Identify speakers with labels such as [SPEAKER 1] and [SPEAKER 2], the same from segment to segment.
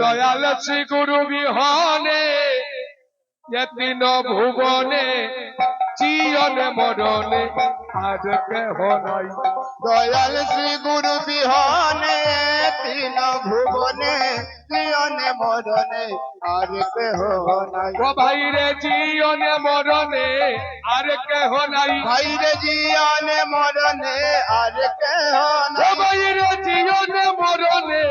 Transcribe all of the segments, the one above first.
[SPEAKER 1] দয়াল শ্রী গুরু বিহনে তিন ভুবনে জীবনে মরণে আর কেহ নাই।
[SPEAKER 2] দয়াল শ্রী গুরু বিহনে তিন ভুবনে জীবনে মরণে আর কেহ নাই।
[SPEAKER 1] ও ভাইরে জীবনে মরণে আর কেহ নাই।
[SPEAKER 2] ভাইরে জীবনে মরণে আর কেহ
[SPEAKER 1] ও
[SPEAKER 2] নাই।
[SPEAKER 1] ভাইরে জীবনে মরণে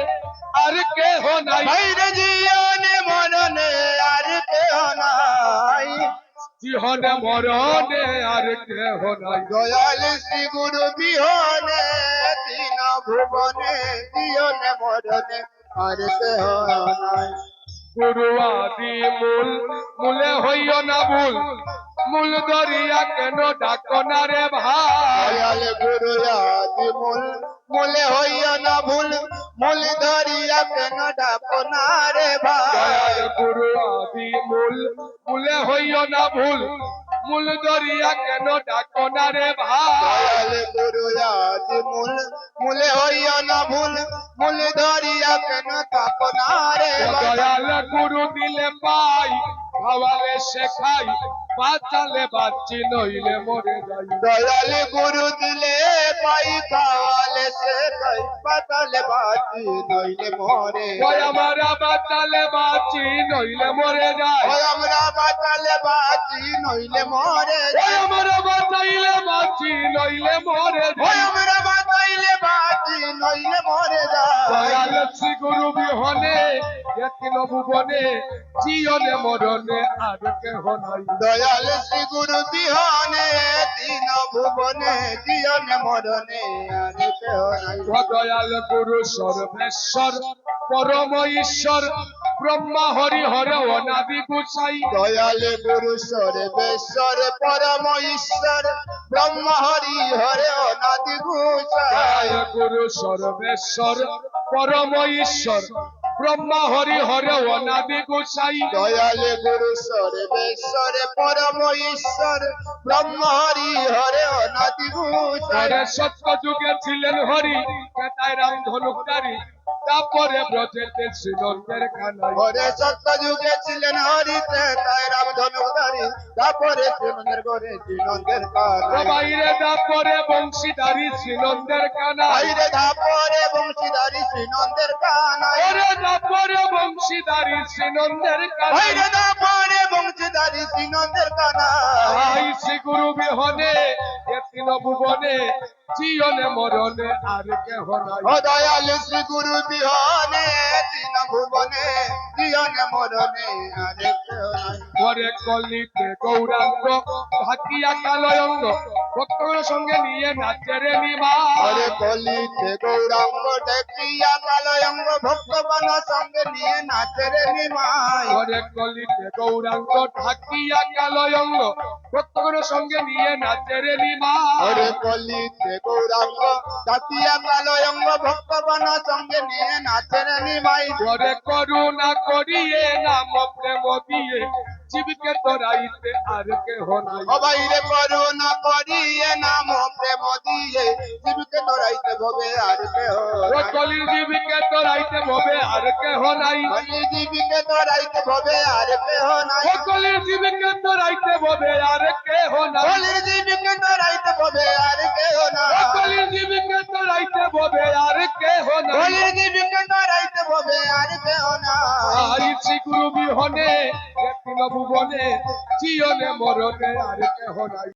[SPEAKER 1] আর কেহ নাই।
[SPEAKER 2] ভাইরে জীবনে মরণে আর কেহ নাই।
[SPEAKER 1] জীবনে মরণে আর কেহ নাই।
[SPEAKER 2] দয়াল শ্রী গুরু বিহনে তিন ভুবনে জীবনে মরণে আর কেহ নাই।
[SPEAKER 1] গুরু আদি মূল মূলে হইও না ভুল, মূল দরিয়া কেন ডাকো না রে ভাই।
[SPEAKER 2] দয়াল গুরু আদি মূল মূলে হইও না ভুল, মূল ধরিয়া কেন ডাকো না রে ভাই।
[SPEAKER 1] দয়াল গুরু আদি মূল মূলে হইও না ভুল, মূল দরিয়া কেন ডাকো না রে ভাই।
[SPEAKER 2] দয়াল গুরু আদি মূল মূলে হইও না ভুল, মূল ধরিয়া কেন ডাকো না রে ভাই।
[SPEAKER 1] দয়াল গুরু দিলে পাই, খাওয়ালে শেখাই, বাঁচালে বাঁচি নইলে মরে যাই।
[SPEAKER 2] দয়াল গুরু দিলে পাই, খাওয়ালে শেখাই, বাঁচালে বাঁচি নইলে মরে।
[SPEAKER 1] ওই আমরা বাঁচালে বাঁচি নইলে মরে যায়।
[SPEAKER 2] ওই আমরা বাঁচালে বাঁচি নইলে মরে।
[SPEAKER 1] ওই আমরা বাঁচাইলে বাঁচি নইলে মরে
[SPEAKER 2] ওই
[SPEAKER 1] যায়।
[SPEAKER 2] আমরা বাঁচাইলে বাঁচি নইলে মরে যায়।
[SPEAKER 1] দয়াল শ্রী গুরু বিহনে তিন ভুবনে জীবনে মরণে আর কেহ নাই।
[SPEAKER 2] দয়াল শ্রী গুরু বিহনে তিন ভুবনে জীবনে মরণে আর কেহ নাই।
[SPEAKER 1] ও দয়াল গুরু সর্বেশ্বর পরম ঈশ্বর ব্রহ্মা হরি হর অনাদি গোসাই।
[SPEAKER 2] দয়াল গুরু সর্বেশ্বর পরম ঈশ্বর ব্রহ্ম হরি হরে অনাদি গোসাই।
[SPEAKER 1] দয়াল গুরু সর্বেশ্বর পরম ঈশ্বর ব্রহ্মা হরি হর অনাদি গোসাই।
[SPEAKER 2] দয়াল গুরু সর্বেশ্বর পরম ঈশ্বর ব্রহ্ম হরি হরে অনাদি গোসাই।
[SPEAKER 1] পরে সত্য যুগে ছিলেন হরি, তাই রাম ধনুকধারী, তারপরে ব্রজেতে শ্রীনন্দের কানাই।
[SPEAKER 2] ঘরে সত্য যুগে ছিলেন হরিতে তাই রাম ধনুধারী, তারপরে শ্রীনন্দের ঘরে শ্রীনন্দের কানাই।
[SPEAKER 1] বাইরে তারপরে বংশীধারী শ্রীনন্দের কানাই।
[SPEAKER 2] বাইরে ধাপরে বংশীধারী শ্রীনন্দের কানাই।
[SPEAKER 1] ওরে তারপরে বংশীধারী শ্রীনন্দের কানাই।
[SPEAKER 2] বাইরে ধাপরে বংশীধারী শ্রীনন্দের কানাই।
[SPEAKER 1] আই শ্রী গুরু বিহনে তিন ভুবনে জীবনে মরণে আর কেহ নাই।
[SPEAKER 2] ও দয়াল শ্রী গুরু বিহনে তিন ভুবনে জীবনে মরণে আর কেহ নাই।
[SPEAKER 1] ঘরে কলিতে গৌরাঙ্গ ঢাকিয়া কালয়ঙ্গ ভক্তগণ সঙ্গে নিয়ে নাচে রে নিমা।
[SPEAKER 2] ঘরে কলিতে গৌরাঙ্গ দেখিয়া কালয়ঙ্গ ভক্তগণ সঙ্গে নিয়ে নাচে রে নিমাই।
[SPEAKER 1] ঘরে কলিতে গৌরাঙ্গ ঢাকিয়া কালয়ঙ্গ ভক্তগণ সঙ্গে নিয়ে নাচে রে নিমা।
[SPEAKER 2] ঘরে কলিতে গৌরাঙ্গ দেখিয়া কালয়ঙ্গ ভক্তগণ সঙ্গে নিয়ে নাচে রে নিমাই।
[SPEAKER 1] ঘরে করুণা করিয়ে নাম প্রেম দিয়ে জীবকে তোরাইতে আর কেহ নাই।
[SPEAKER 2] বাইরে করুণা করিয়ে নাম প্রেম দিয়ে জীবকে ধরাইতে ভবে আর কেহ
[SPEAKER 1] ও কলির জীবকে তোরাইতে ভবে আর কেহ নাই।
[SPEAKER 2] নাই। জীবিকে ধরাইতে ভবে আর কেহ নাই।
[SPEAKER 1] ও কলির জীবকে তোরাইতে ভবে আর কেহ নাই।
[SPEAKER 2] কলির জীবিকে ধরাইতে ভবে আর কেহ
[SPEAKER 1] ও
[SPEAKER 2] নাই।
[SPEAKER 1] কলির জীবকে তোরাইতে ভবে আর কেহ নাই।
[SPEAKER 2] কলির জীবিকে ধরাইতে ভবে আর কেহ নাই।
[SPEAKER 1] আই শ্রী গুরু বিহনে তিন ভুবনে জীবনে মরণে আর কেহ নাই।